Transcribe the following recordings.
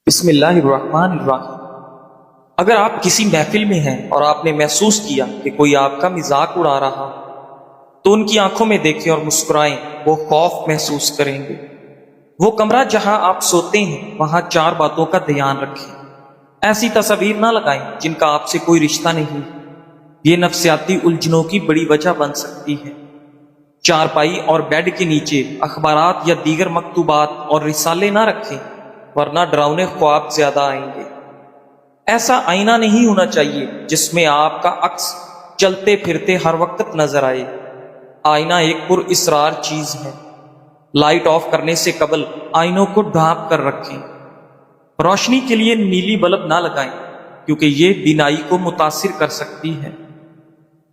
بسم اللہ الرحمن الرحیم۔ اگر آپ کسی محفل میں ہیں اور آپ نے محسوس کیا کہ کوئی آپ کا مذاق اڑا رہا تو ان کی آنکھوں میں دیکھیں اور مسکرائیں، وہ خوف محسوس کریں گے۔ وہ کمرہ جہاں آپ سوتے ہیں وہاں 4 باتوں کا دھیان رکھیں۔ ایسی تصاویر نہ لگائیں جن کا آپ سے کوئی رشتہ نہیں، یہ نفسیاتی الجھنوں کی بڑی وجہ بن سکتی ہے۔ چارپائی اور بیڈ کے نیچے اخبارات یا دیگر مکتوبات اور رسالے نہ رکھیں، ورنہ ڈراؤنے خواب زیادہ آئیں گے۔ ایسا آئینہ نہیں ہونا چاہیے جس میں آپ کا عکس چلتے پھرتے ہر وقت نظر آئے۔ آئینہ ایک پر اسرار چیز ہے۔ لائٹ آف کرنے سے قبل آئینوں کو ڈھانپ کر رکھیں۔ روشنی کے لیے نیلی بلب نہ لگائیں کیونکہ یہ بینائی کو متاثر کر سکتی ہے۔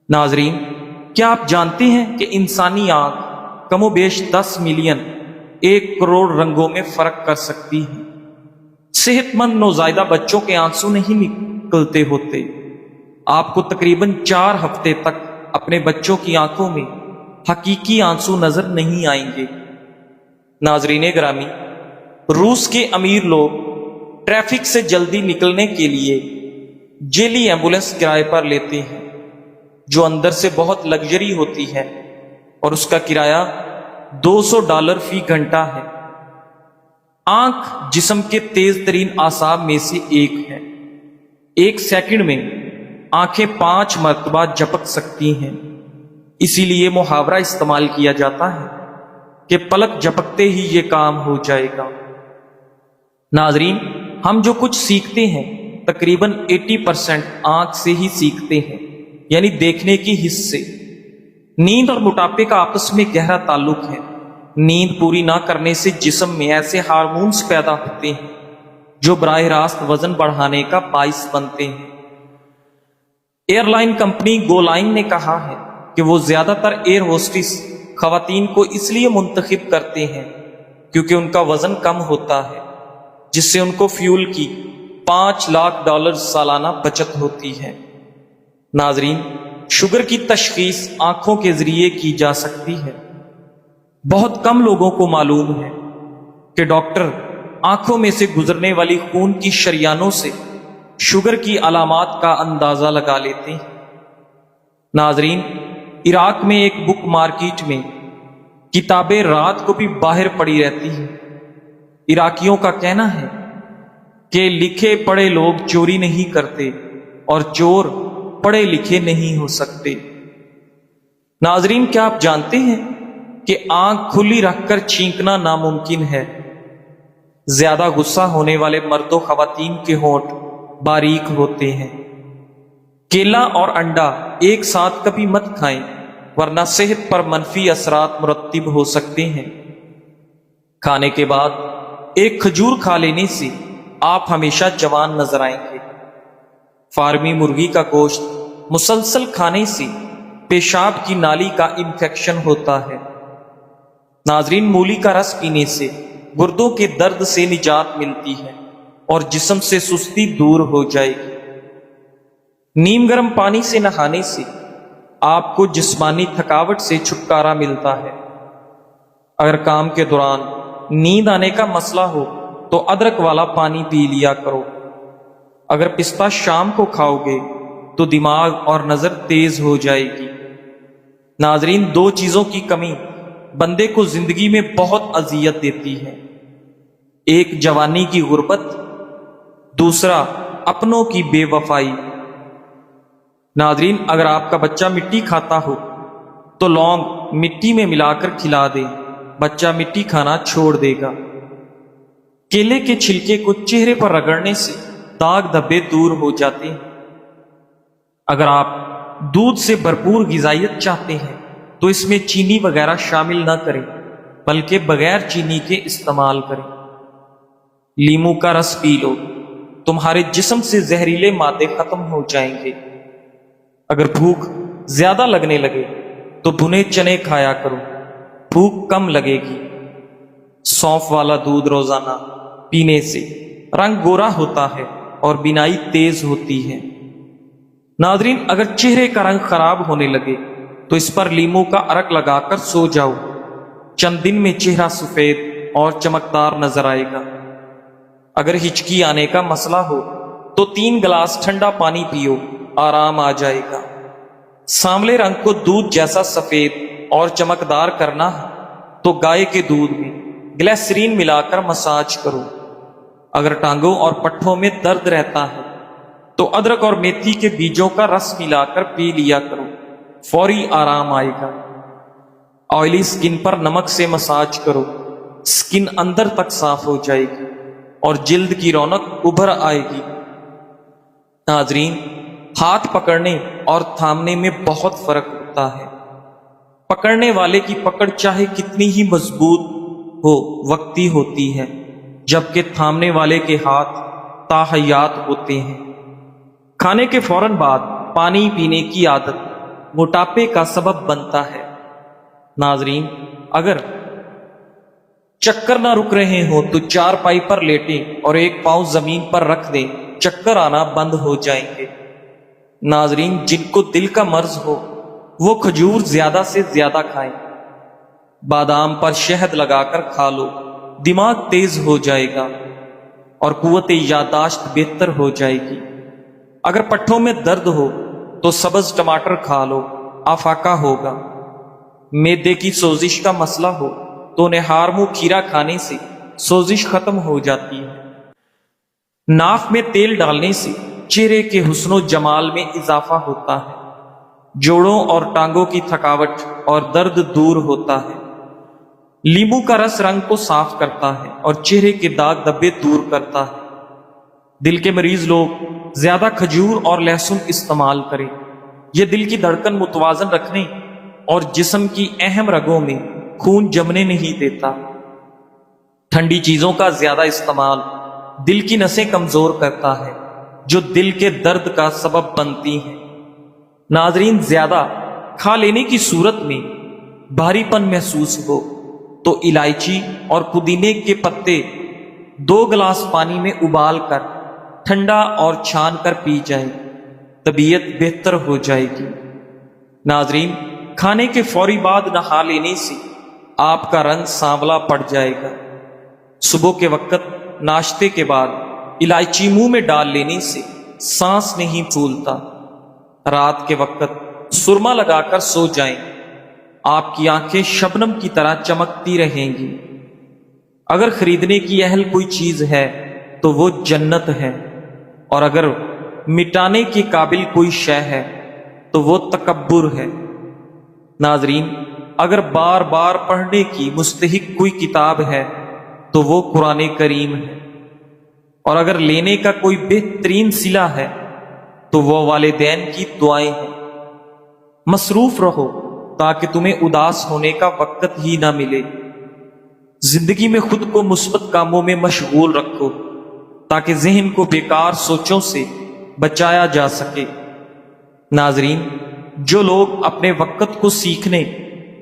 ناظرین، کیا آپ جانتے ہیں کہ انسانی آنکھ کم و بیش 10 ملین 1 کروڑ رنگوں میں فرق کر سکتی ہے؟ صحت مند نوزائیدہ بچوں کے آنسو نہیں نکلتے ہوتے۔ آپ کو تقریباً 4 ہفتے تک اپنے بچوں کی آنکھوں میں حقیقی آنسو نظر نہیں آئیں گے۔ ناظرین گرامی، روس کے امیر لوگ ٹریفک سے جلدی نکلنے کے لیے جیلی ایمبولینس کرائے پر لیتے ہیں جو اندر سے بہت لگژری ہوتی ہے اور اس کا کرایہ $200 فی گھنٹہ ہے۔ آنکھ جسم کے تیز ترین اعصاب میں سے ایک ہے۔ 1 سیکنڈ میں آنکھیں 5 مرتبہ جھپک سکتی ہیں۔ اسی لیے محاورہ استعمال کیا جاتا ہے کہ پلک جھپکتے ہی یہ کام ہو جائے گا۔ ناظرین، ہم جو کچھ سیکھتے ہیں تقریباً 80% آنکھ سے ہی سیکھتے ہیں، یعنی دیکھنے کی حس سے۔ نیند اور موٹاپے کا آپس میں گہرا تعلق ہے۔ نیند پوری نہ کرنے سے جسم میں ایسے ہارمونز پیدا ہوتے ہیں جو براہ راست وزن بڑھانے کا باعث بنتے ہیں۔ ایئر لائن کمپنی گو لائن نے کہا ہے کہ وہ زیادہ تر ایئر ہوسٹس خواتین کو اس لیے منتخب کرتے ہیں کیونکہ ان کا وزن کم ہوتا ہے، جس سے ان کو فیول کی $5 لاکھ سالانہ بچت ہوتی ہے۔ ناظرین، شوگر کی تشخیص آنکھوں کے ذریعے کی جا سکتی ہے۔ بہت کم لوگوں کو معلوم ہے کہ ڈاکٹر آنکھوں میں سے گزرنے والی خون کی شریانوں سے شوگر کی علامات کا اندازہ لگا لیتے ہیں۔ ناظرین، عراق میں ایک بک مارکیٹ میں کتابیں رات کو بھی باہر پڑی رہتی ہیں۔ عراقیوں کا کہنا ہے کہ لکھے پڑھے لوگ چوری نہیں کرتے اور چور پڑھے لکھے نہیں ہو سکتے۔ ناظرین، کیا آپ جانتے ہیں کہ آنکھ کھلی رکھ کر چھینکنا ناممکن ہے؟ زیادہ غصہ ہونے والے مرد و خواتین کے ہونٹ باریک ہوتے ہیں۔ کیلا اور انڈا ایک ساتھ کبھی مت کھائیں ورنہ صحت پر منفی اثرات مرتب ہو سکتے ہیں۔ کھانے کے بعد ایک کھجور کھا لینے سے آپ ہمیشہ جوان نظر آئیں گے۔ فارمی مرغی کا گوشت مسلسل کھانے سے پیشاب کی نالی کا انفیکشن ہوتا ہے۔ ناظرین، مولی کا رس پینے سے گردوں کے درد سے نجات ملتی ہے اور جسم سے سستی دور ہو جائے گی۔ نیم گرم پانی سے نہانے سے آپ کو جسمانی تھکاوٹ سے چھٹکارا ملتا ہے۔ اگر کام کے دوران نیند آنے کا مسئلہ ہو تو ادرک والا پانی پی لیا کرو۔ اگر پستہ شام کو کھاؤ گے تو دماغ اور نظر تیز ہو جائے گی۔ ناظرین، 2 چیزوں کی کمی بندے کو زندگی میں بہت اذیت دیتی ہے۔ ایک جوانی کی غربت، دوسرا اپنوں کی بے وفائی۔ ناظرین، اگر آپ کا بچہ مٹی کھاتا ہو تو لونگ مٹی میں ملا کر کھلا دیں، بچہ مٹی کھانا چھوڑ دے گا۔ کیلے کے چھلکے کو چہرے پر رگڑنے سے داغ دھبے دور ہو جاتے ہیں۔ اگر آپ دودھ سے بھرپور غذائیت چاہتے ہیں تو اس میں چینی وغیرہ شامل نہ کریں بلکہ بغیر چینی کے استعمال کریں۔ لیمو کا رس پی لو، تمہارے جسم سے زہریلے مادے ختم ہو جائیں گے۔ اگر بھوک زیادہ لگنے لگے تو بھنے چنے کھایا کرو، بھوک کم لگے گی۔ سونف والا دودھ روزانہ پینے سے رنگ گورا ہوتا ہے اور بینائی تیز ہوتی ہے۔ ناظرین، اگر چہرے کا رنگ خراب ہونے لگے تو اس پر لیمو کا عرق لگا کر سو جاؤ، چند دن میں چہرہ سفید اور چمکدار نظر آئے گا۔ اگر ہچکی آنے کا مسئلہ ہو تو 3 گلاس ٹھنڈا پانی پیو، آرام آ جائے گا۔ سانولے رنگ کو دودھ جیسا سفید اور چمکدار کرنا ہے تو گائے کے دودھ میں گلیسرین ملا کر مساج کرو۔ اگر ٹانگوں اور پٹھوں میں درد رہتا ہے تو ادرک اور میتھی کے بیجوں کا رس ملا کر پی لیا کرو، فوری آرام آئے گا۔ آئلی سکن پر نمک سے مساج کرو، سکن اندر تک صاف ہو جائے گی اور جلد کی رونق ابھر آئے گی۔ ناظرین، ہاتھ پکڑنے اور تھامنے میں بہت فرق ہوتا ہے۔ پکڑنے والے کی پکڑ چاہے کتنی ہی مضبوط ہو وقتی ہوتی ہے، جبکہ تھامنے والے کے ہاتھ تاحیات ہوتے ہیں۔ کھانے کے فوراً بعد پانی پینے کی عادت موٹاپے کا سبب بنتا ہے۔ ناظرین، اگر چکر نہ رک رہے ہوں تو 4 پائی پر لیٹیں اور 1 پاؤں زمین پر رکھ دیں، چکر آنا بند ہو جائیں گے۔ ناظرین، جن کو دل کا مرض ہو وہ کھجور زیادہ سے زیادہ کھائیں، بادام پر شہد لگا کر کھا لو، دماغ تیز ہو جائے گا اور قوت یادداشت بہتر ہو جائے گی۔ اگر پٹھوں میں درد ہو تو سبز ٹماٹر کھا لو، آفاقہ ہوگا۔ معدے کی سوزش کا مسئلہ ہو تو نہار منہ کھیرا کھانے سے سوزش ختم ہو جاتی ہے۔ ناف میں تیل ڈالنے سے چہرے کے حسن و جمال میں اضافہ ہوتا ہے۔ جوڑوں اور ٹانگوں کی تھکاوٹ اور درد دور ہوتا ہے۔ لیمو کا رس رنگ کو صاف کرتا ہے اور چہرے کے داغ دھبے دور کرتا ہے۔ دل کے مریض لوگ زیادہ کھجور اور لہسن استعمال کریں، یہ دل کی دھڑکن متوازن رکھنے اور جسم کی اہم رگوں میں خون جمنے نہیں دیتا۔ ٹھنڈی چیزوں کا زیادہ استعمال دل کی نسیں کمزور کرتا ہے، جو دل کے درد کا سبب بنتی ہیں۔ ناظرین، زیادہ کھا لینے کی صورت میں بھاری پن محسوس ہو تو الائچی اور پودینے کے پتے 2 گلاس پانی میں ابال کر ٹھنڈا اور چھان کر پی جائے، طبیعت بہتر ہو جائے گی۔ ناظرین، کھانے کے فوری بعد نہا لینے سے آپ کا رنگ سانولا پڑ جائے گا۔ صبح کے وقت ناشتے کے بعد الائچی منہ میں ڈال لینے سے سانس نہیں پھولتا۔ رات کے وقت سرما لگا کر سو جائیں، آپ کی آنکھیں شبنم کی طرح چمکتی رہیں گی۔ اگر خریدنے کی اہل کوئی چیز ہے تو وہ جنت ہے، اور اگر مٹانے کے قابل کوئی شے ہے تو وہ تکبر ہے۔ ناظرین، اگر بار بار پڑھنے کی مستحق کوئی کتاب ہے تو وہ قرآن کریم ہے، اور اگر لینے کا کوئی بہترین صلہ ہے تو وہ والدین کی دعائیں ہیں۔ مصروف رہو تاکہ تمہیں اداس ہونے کا وقت ہی نہ ملے۔ زندگی میں خود کو مثبت کاموں میں مشغول رکھو تاکہ ذہن کو بیکار سوچوں سے بچایا جا سکے۔ ناظرین، جو لوگ اپنے وقت کو سیکھنے،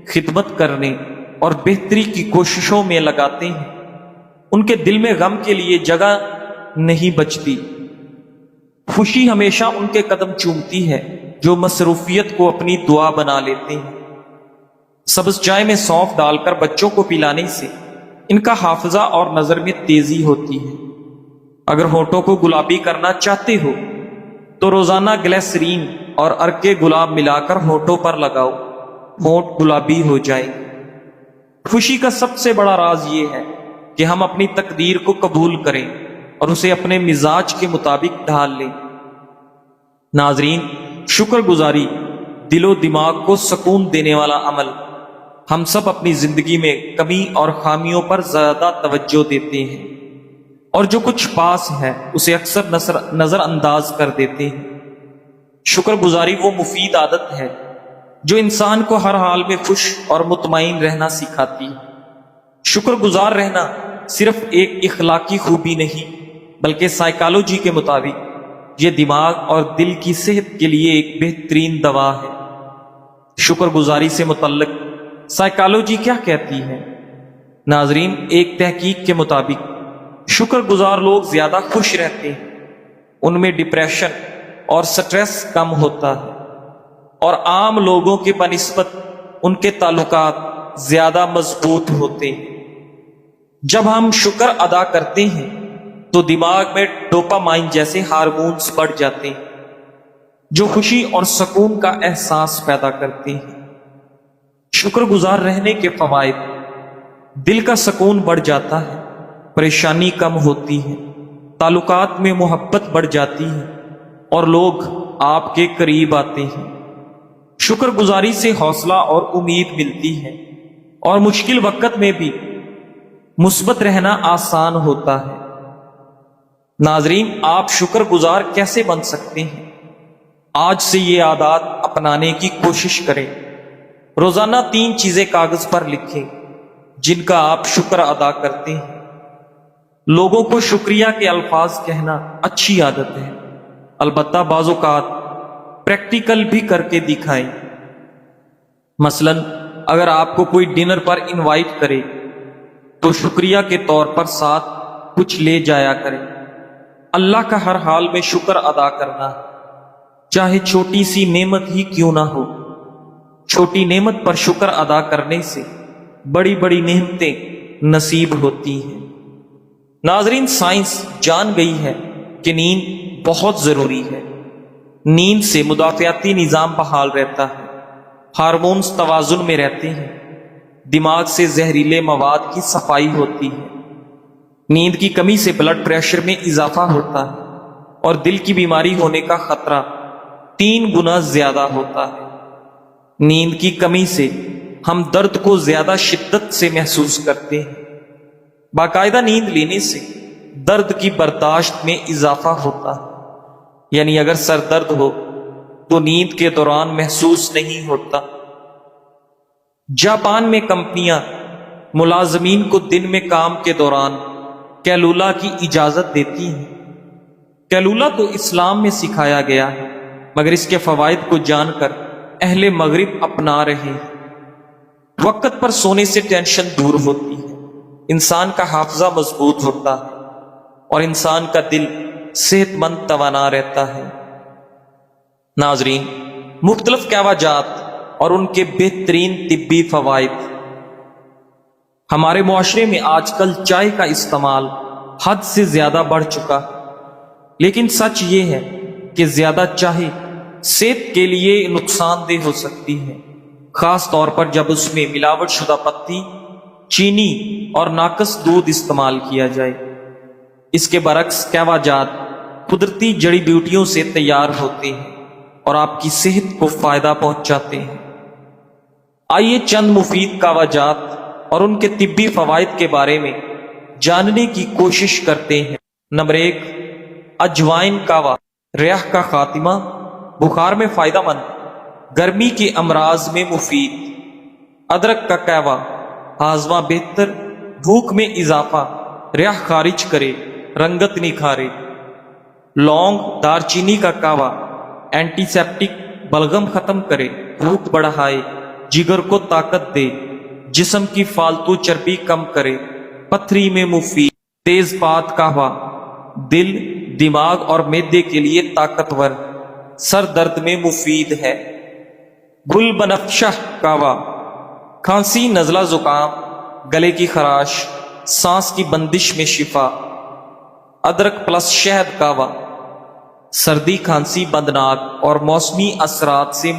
خدمت کرنے اور بہتری کی کوششوں میں لگاتے ہیں، ان کے دل میں غم کے لیے جگہ نہیں بچتی۔ خوشی ہمیشہ ان کے قدم چومتی ہے جو مصروفیت کو اپنی دعا بنا لیتے ہیں۔ سبز چائے میں سونف ڈال کر بچوں کو پلانے سے ان کا حافظہ اور نظر میں تیزی ہوتی ہے۔ اگر ہونٹوں کو گلابی کرنا چاہتے ہو تو روزانہ گلیسرین اور عرق گلاب ملا کر ہونٹوں پر لگاؤ، ہونٹ گلابی ہو جائے۔ خوشی کا سب سے بڑا راز یہ ہے کہ ہم اپنی تقدیر کو قبول کریں اور اسے اپنے مزاج کے مطابق ڈھال لیں۔ ناظرین، شکر گزاری دل و دماغ کو سکون دینے والا عمل۔ ہم سب اپنی زندگی میں کمی اور خامیوں پر زیادہ توجہ دیتے ہیں، اور جو کچھ پاس ہے اسے اکثر نظر انداز کر دیتے ہیں۔ شکر گزاری وہ مفید عادت ہے جو انسان کو ہر حال میں خوش اور مطمئن رہنا سکھاتی ہے۔ شکر گزار رہنا صرف ایک اخلاقی خوبی نہیں بلکہ سائیکالوجی کے مطابق یہ دماغ اور دل کی صحت کے لیے ایک بہترین دوا ہے۔ شکر گزاری سے متعلق سائیکالوجی کیا کہتی ہے؟ ناظرین، ایک تحقیق کے مطابق شکر گزار لوگ زیادہ خوش رہتے ہیں، ان میں ڈپریشن اور سٹریس کم ہوتا ہے، اور عام لوگوں کے بنسبت ان کے تعلقات زیادہ مضبوط ہوتے ہیں۔ جب ہم شکر ادا کرتے ہیں تو دماغ میں ڈوپامائن جیسے ہارمونز بڑھ جاتے ہیں جو خوشی اور سکون کا احساس پیدا کرتے ہیں۔ شکر گزار رہنے کے فوائد: دل کا سکون بڑھ جاتا ہے، پریشانی کم ہوتی ہے، تعلقات میں محبت بڑھ جاتی ہے اور لوگ آپ کے قریب آتے ہیں۔ شکر گزاری سے حوصلہ اور امید ملتی ہے اور مشکل وقت میں بھی مثبت رہنا آسان ہوتا ہے۔ ناظرین، آپ شکر گزار کیسے بن سکتے ہیں؟ آج سے یہ عادات اپنانے کی کوشش کریں۔ روزانہ 3 چیزیں کاغذ پر لکھیں جن کا آپ شکر ادا کرتے ہیں۔ لوگوں کو شکریہ کے الفاظ کہنا اچھی عادت ہے، البتہ بعض اوقات پریکٹیکل بھی کر کے دکھائیں۔ مثلا اگر آپ کو کوئی ڈنر پر انوائٹ کرے تو شکریہ کے طور پر ساتھ کچھ لے جایا کریں۔ اللہ کا ہر حال میں شکر ادا کرنا، چاہے چھوٹی سی نعمت ہی کیوں نہ ہو۔ چھوٹی نعمت پر شکر ادا کرنے سے بڑی بڑی نعمتیں نصیب ہوتی ہیں۔ ناظرین، سائنس جان گئی ہے کہ نیند بہت ضروری ہے۔ نیند سے مدافعتی نظام بحال رہتا ہے، ہارمونز توازن میں رہتے ہیں، دماغ سے زہریلے مواد کی صفائی ہوتی ہے۔ نیند کی کمی سے بلڈ پریشر میں اضافہ ہوتا ہے اور دل کی بیماری ہونے کا خطرہ 3 گنا زیادہ ہوتا ہے۔ نیند کی کمی سے ہم درد کو زیادہ شدت سے محسوس کرتے ہیں۔ باقاعدہ نیند لینے سے درد کی برداشت میں اضافہ ہوتا ہے، یعنی اگر سر درد ہو تو نیند کے دوران محسوس نہیں ہوتا۔ جاپان میں کمپنیاں ملازمین کو دن میں کام کے دوران کیلولا کی اجازت دیتی ہیں۔ کیلولا تو اسلام میں سکھایا گیا ہے، مگر اس کے فوائد کو جان کر اہل مغرب اپنا رہے ہیں۔ وقت پر سونے سے ٹینشن دور ہوتی ہے، انسان کا حافظہ مضبوط ہوتا ہے اور انسان کا دل صحت مند توانا رہتا ہے۔ ناظرین، مختلف قہوہ جات اور ان کے بہترین طبی فوائد۔ ہمارے معاشرے میں آج کل چائے کا استعمال حد سے زیادہ بڑھ چکا، لیکن سچ یہ ہے کہ زیادہ چائے صحت کے لیے نقصان دہ ہو سکتی ہے، خاص طور پر جب اس میں ملاوٹ شدہ پتی، چینی اور ناقص دودھ استعمال کیا جائے۔ اس کے برعکس قہوہ جات قدرتی جڑی بوٹیوں سے تیار ہوتے ہیں اور آپ کی صحت کو فائدہ پہنچاتے ہیں۔ آئیے چند مفید قہوہ جات اور ان کے طبی فوائد کے بارے میں جاننے کی کوشش کرتے ہیں۔ نمبر 1، اجوائن قہوہ، ریح کا خاتمہ، بخار میں فائدہ مند، گرمی کے امراض میں مفید۔ ادرک کا قہوہ، ہاضمہ بہتر، بھوک میں اضافہ، ریح خارج کرے، رنگت نکھارے۔ لونگ، دار چینی کا قہوہ، اینٹی سیپٹک، بلغم ختم کرے، بھوک بڑھائے، جگر کو طاقت دے، جسم کی فالتو چربی کم کرے، پتھری میں مفید۔ تیز پات قہوہ، دل، دماغ اور معدے کے لیے طاقتور، سر درد میں مفید ہے۔ گل بنفشہ قہوہ، کھانسی، نزلہ، زکام، گلے کی خراش، سانس کی بندش میں شفا۔ ادرک پلس شہد قہوہ، سردی، کھانسی، بندناک اور موسمی اثرات سے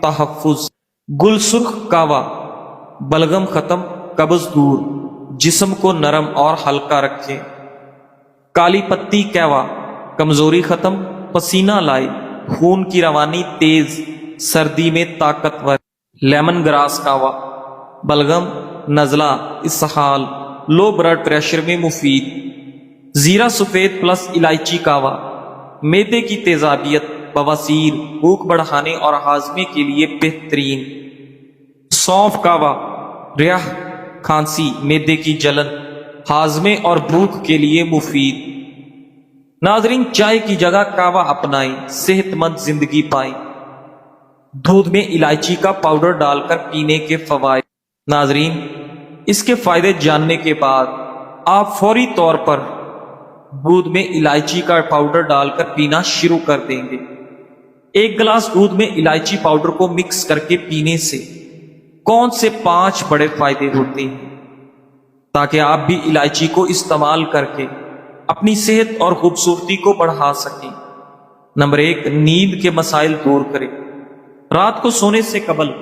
تحفظ۔ گل سرخ قہوہ، بلغم ختم، قبض دور، جسم کو نرم اور ہلکا رکھے۔ کالی پتی قہوہ، کمزوری ختم، پسینہ لائے، خون کی روانی تیز، سردی میں طاقتور۔ لیمن گراس قہوہ، بلغم، نزلہ، اسہال، لو بلڈ پریشر میں مفید۔ زیرہ سفید پلس الائچی قہوہ، معدے کی تیزابیت، بواسیر، بھوک بڑھانے اور ہاضمے کے لیے بہترین۔ سونف قہوہ، ریح، کھانسی، معدے کی جلن، ہاضمے اور بھوک کے لیے مفید۔ ناظرین، چائے کی جگہ قہوہ اپنائیں، صحت مند زندگی پائیں۔ دودھ میں الائچی کا پاؤڈر ڈال کر پینے کے فوائد۔ ناظرین، اس کے فائدے جاننے کے بعد آپ فوری طور پر دودھ میں الائچی کا پاؤڈر ڈال کر پینا شروع کر دیں گے۔ 1 گلاس دودھ میں الائچی پاؤڈر کو مکس کر کے پینے سے کون سے 5 بڑے فائدے ہوتے ہیں، تاکہ آپ بھی الائچی کو استعمال کر کے اپنی صحت اور خوبصورتی کو بڑھا سکیں۔ نمبر 1، نیند کے مسائل دور کریں۔ رات کو سونے سے قبل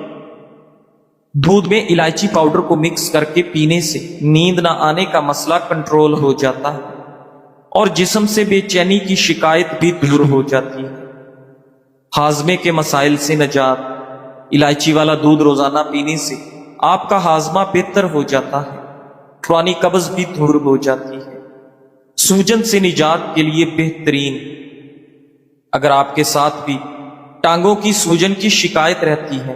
دودھ میں الائچی پاؤڈر کو مکس کر کے پینے سے نیند نہ آنے کا مسئلہ کنٹرول ہو جاتا ہے اور جسم سے بے چینی کی شکایت بھی دور ہو جاتی ہے۔ ہاضمے کے مسائل سے نجات، الائچی والا دودھ روزانہ پینے سے آپ کا ہاضمہ بہتر ہو جاتا ہے، پرانی قبض بھی دور ہو جاتی ہے۔ سوجن سے نجات کے لیے بہترین، اگر آپ کے ساتھ بھی ٹانگوں کی سوجن کی شکایت رہتی ہے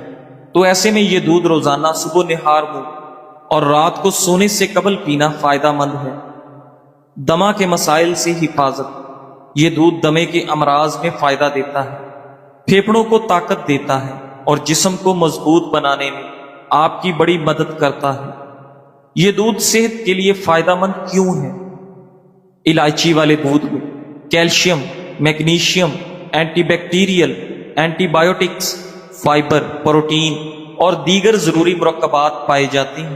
تو ایسے میں یہ دودھ روزانہ صبح نہار منہ اور رات کو سونے سے قبل پینا فائدہ مند ہے۔ دمہ کے مسائل سے حفاظت، یہ دودھ دمے کے امراض میں فائدہ دیتا ہے، پھیپھڑوں کو طاقت دیتا ہے اور جسم کو مضبوط بنانے میں آپ کی بڑی مدد کرتا ہے۔ یہ دودھ صحت کے لیے فائدہ مند کیوں ہے؟ الائچی والے دودھ میں calcium, magnesium, antibacterial, antibiotics, fibre, protein اور دیگر ضروری مرکبات پائے جاتے ہیں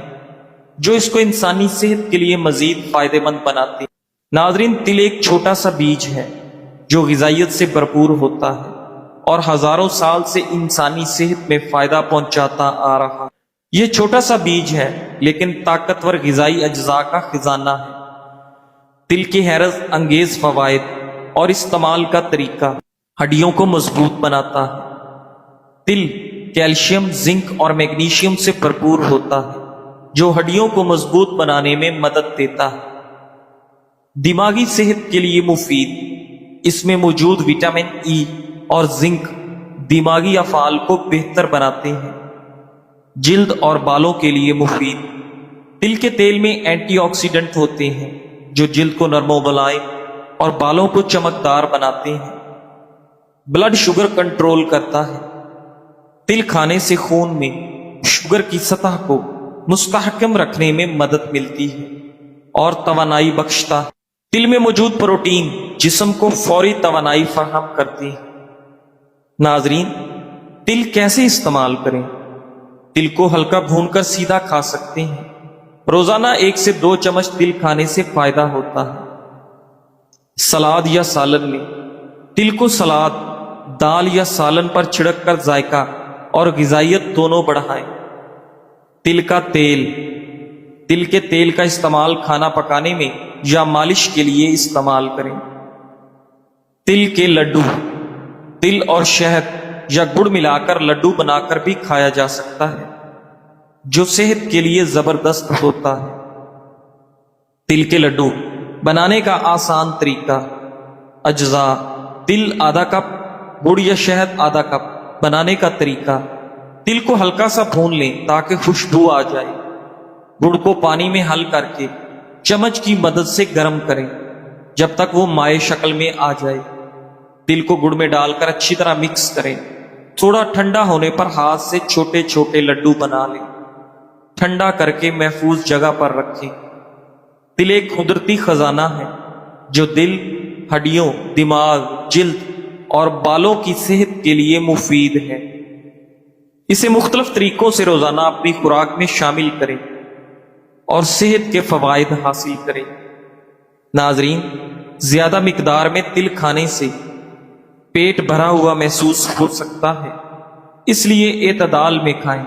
جو اس کو انسانی صحت کے لیے مزید فائدہ مند بناتے ہیں۔ ناظرین، تل ایک چھوٹا سا بیج ہے جو غذائیت سے بھرپور ہوتا ہے اور ہزاروں سال سے انسانی صحت میں فائدہ پہنچاتا آ رہا ہے۔ یہ چھوٹا سا بیج ہے لیکن طاقتور غذائی اجزاء کا خزانہ ہے۔ تل کے حیرت انگیز فوائد اور استعمال کا طریقہ ہڈیوں کو مضبوط بناتا ہے۔ تل کیلشیم، زنک اور میگنیشیم سے بھرپور ہوتا ہے جو ہڈیوں کو مضبوط بنانے میں مدد دیتا ہے۔ دماغی صحت کے لیے مفید، اس میں موجود وٹامن ای اور زنک دماغی افعال کو بہتر بناتے ہیں۔ جلد اور بالوں کے لیے مفید، تل کے تیل میں اینٹی آکسیڈنٹ ہوتے ہیں جو جلد کو نرم و ملائم اور بالوں کو چمکدار بناتے ہیں۔ بلڈ شوگر کنٹرول کرتا ہے، تل کھانے سے خون میں شوگر کی سطح کو مستحکم رکھنے میں مدد ملتی ہے اور توانائی بخشتا ہے۔ تل میں موجود پروٹین جسم کو فوری توانائی فراہم کرتی ہے۔ ناظرین، تل کیسے استعمال کریں؟ تل کو ہلکا بھون کر سیدھا کھا سکتے ہیں۔ روزانہ 1 سے 2 چمچ تل کھانے سے فائدہ ہوتا ہے۔ سلاد یا سالن میں تل کو سلاد، دال یا سالن پر چھڑک کر ذائقہ اور غذائیت دونوں بڑھائیں۔ تل کا تیل، تل کے تیل کا استعمال کھانا پکانے میں یا مالش کے لیے استعمال کریں۔ تل کے لڈو، تل اور شہد یا گڑ ملا کر لڈو بنا کر بھی کھایا جا سکتا ہے جو صحت کے لیے زبردست ہوتا ہے۔ تل کے لڈو بنانے کا آسان طریقہ، اجزاء: تل آدھا کپ، گڑ یا شہد آدھا کپ۔ بنانے کا طریقہ: تل کو ہلکا سا بھون لیں تاکہ خوشبو آ جائے۔ گڑ کو پانی میں حل کر کے چمچ کی مدد سے گرم کریں جب تک وہ مائع شکل میں آ جائے۔ تل کو گڑ میں ڈال کر اچھی طرح مکس کریں۔ تھوڑا ٹھنڈا ہونے پر ہاتھ سے چھوٹے چھوٹے لڈو بنا لیں۔ ٹھنڈا کر کے محفوظ جگہ پر رکھیں۔ تل ایک قدرتی خزانہ ہے جو دل، ہڈیوں، دماغ، جلد اور بالوں کی صحت کے لیے مفید ہے۔ اسے مختلف طریقوں سے روزانہ اپنی خوراک میں شامل کریں اور صحت کے فوائد حاصل کریں۔ ناظرین، زیادہ مقدار میں تل کھانے سے پیٹ بھرا ہوا محسوس ہو سکتا ہے، اس لیے اعتدال میں کھائیں۔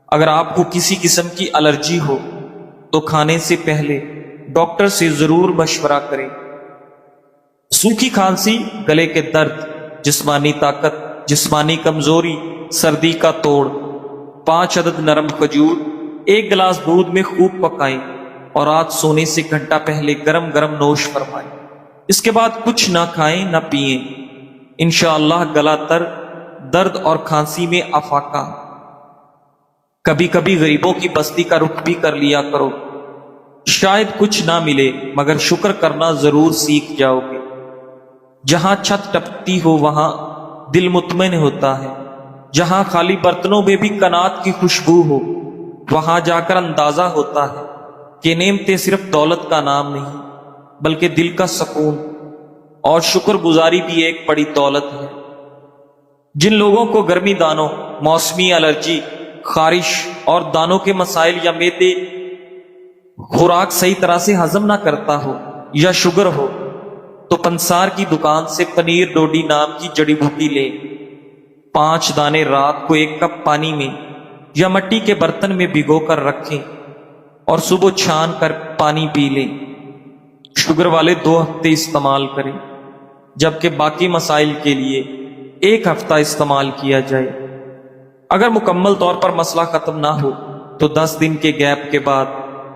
اگر آپ کو کسی قسم کی الرجی ہو تو کھانے سے پہلے ڈاکٹر سے ضرور مشورہ کریں۔ سوکھی کھانسی، گلے کے درد، جسمانی طاقت، جسمانی کمزوری، سردی کا توڑ: 5 عدد نرم کھجور 1 گلاس دودھ میں خوب پکائیں اور رات سونے سے گھنٹہ پہلے گرم گرم نوش فرمائیں۔ اس کے بعد کچھ نہ کھائیں نہ پئیں۔ انشاءاللہ گلا تر، درد اور کھانسی میں افاقہ۔ کبھی کبھی غریبوں کی بستی کا رخ بھی کر لیا کرو، شاید کچھ نہ ملے مگر شکر کرنا ضرور سیکھ جاؤ گے۔ جہاں چھت ٹپکتی ہو وہاں دل مطمئن ہوتا ہے، جہاں خالی برتنوں میں بھی قناعت کی خوشبو ہو وہاں جا کر اندازہ ہوتا ہے کہ نعمتیں صرف دولت کا نام نہیں بلکہ دل کا سکون اور شکر گزاری بھی ایک بڑی دولت ہے۔ جن لوگوں کو گرمی دانوں، موسمی الرجی، خارش اور دانوں کے مسائل یا معدے خوراک صحیح طرح سے ہضم نہ کرتا ہو یا شوگر ہو تو پنسار کی دکان سے پنیر ڈوڈی نام کی جڑی بوٹی لیں، 5 دانے رات کو 1 کپ پانی میں یا مٹی کے برتن میں بھگو کر رکھیں اور صبح چھان کر پانی پی لیں۔ شوگر والے 2 ہفتے استعمال کریں، جبکہ باقی مسائل کے لیے 1 ہفتہ استعمال کیا جائے۔ اگر مکمل طور پر مسئلہ ختم نہ ہو تو 10 دن کے گیپ کے بعد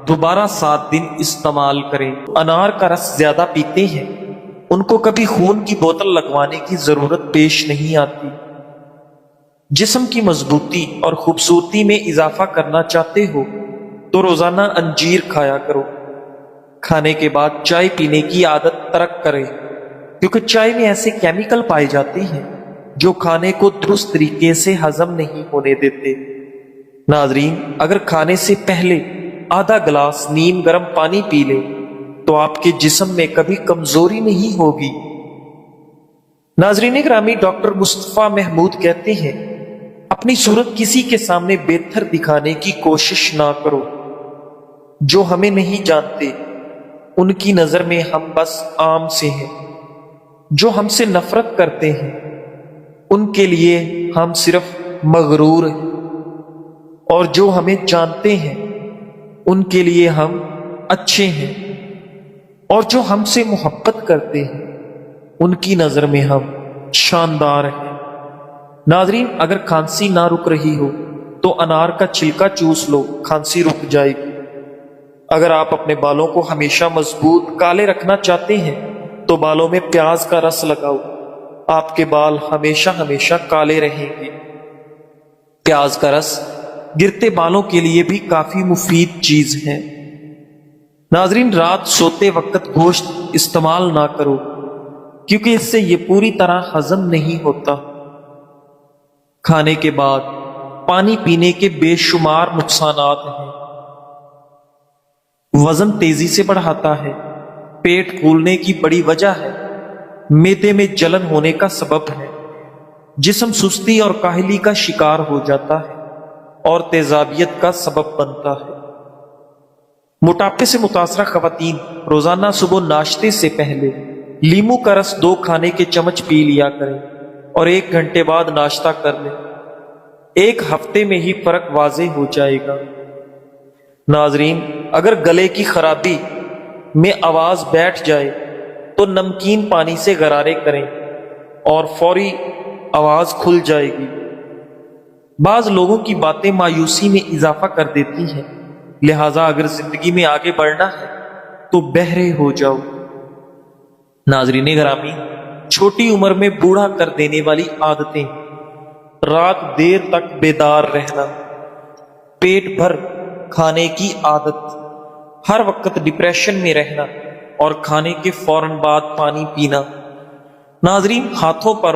دوبارہ 7 دن استعمال کریں۔ انار کا رس زیادہ پیتے ہیں ان کو کبھی خون کی بوتل لگوانے کی ضرورت پیش نہیں آتی۔ جسم کی مضبوطی اور خوبصورتی میں اضافہ کرنا چاہتے ہو تو روزانہ انجیر کھایا کرو۔ کھانے کے بعد چائے پینے کی عادت ترک کریں، کیونکہ چائے میں ایسے کیمیکل پائے جاتے ہیں جو کھانے کو درست طریقے سے ہضم نہیں ہونے دیتے۔ ناظرین، اگر کھانے سے پہلے آدھا گلاس نیم گرم پانی پی لیں تو آپ کے جسم میں کبھی کمزوری نہیں ہوگی۔ ناظرین گرامی، ڈاکٹر مصطفیٰ محمود کہتے ہیں، اپنی صورت کسی کے سامنے بہتر دکھانے کی کوشش نہ کرو۔ جو ہمیں نہیں جانتے ان کی نظر میں ہم بس عام سے ہیں، جو ہم سے نفرت کرتے ہیں ان کے لیے ہم صرف مغرور ہیں، اور جو ہمیں جانتے ہیں ان کے لیے ہم اچھے ہیں، اور جو ہم سے محبت کرتے ہیں ان کی نظر میں ہم شاندار ہیں۔ ناظرین، اگر کھانسی نہ رک رہی ہو تو انار کا چھلکا چوس لو، کھانسی رک جائے گی۔ اگر آپ اپنے بالوں کو ہمیشہ مضبوط کالے رکھنا چاہتے ہیں تو بالوں میں پیاز کا رس لگاؤ، آپ کے بال ہمیشہ کالے رہیں گے۔ پیاز کا رس گرتے بالوں کے لیے بھی کافی مفید چیز ہے۔ ناظرین، رات سوتے وقت گوشت استعمال نہ کرو، کیونکہ اس سے یہ پوری طرح ہضم نہیں ہوتا۔ کھانے کے بعد پانی پینے کے بے شمار نقصانات ہیں۔ وزن تیزی سے بڑھاتا ہے، پیٹ پھولنے کی بڑی وجہ ہے، معدے میں جلن ہونے کا سبب ہے، جسم سستی اور کاہلی کا شکار ہو جاتا ہے اور تیزابیت کا سبب بنتا ہے۔ موٹاپے سے متاثرہ خواتین روزانہ صبح ناشتے سے پہلے لیمو کا رس 2 کھانے کے چمچ پی لیا کریں اور 1 گھنٹے بعد ناشتہ کر لیں۔ 1 ہفتے میں ہی فرق واضح ہو جائے گا۔ ناظرین، اگر گلے کی خرابی میں آواز بیٹھ جائے تو نمکین پانی سے غرارے کریں اور فوری آواز کھل جائے گی۔ بعض لوگوں کی باتیں مایوسی میں اضافہ کر دیتی ہیں، لہٰذا اگر زندگی میں آگے بڑھنا ہے تو بہرے ہو جاؤ۔ ناظرین گرامی، چھوٹی عمر میں بوڑھا کر دینے والی عادتیں: رات دیر تک بیدار رہنا، پیٹ بھر کھانے کی عادت، ہر وقت ڈپریشن میں رہنا اور کھانے کے فوراً بعد پانی پینا۔ ناظرین، ہاتھوں پر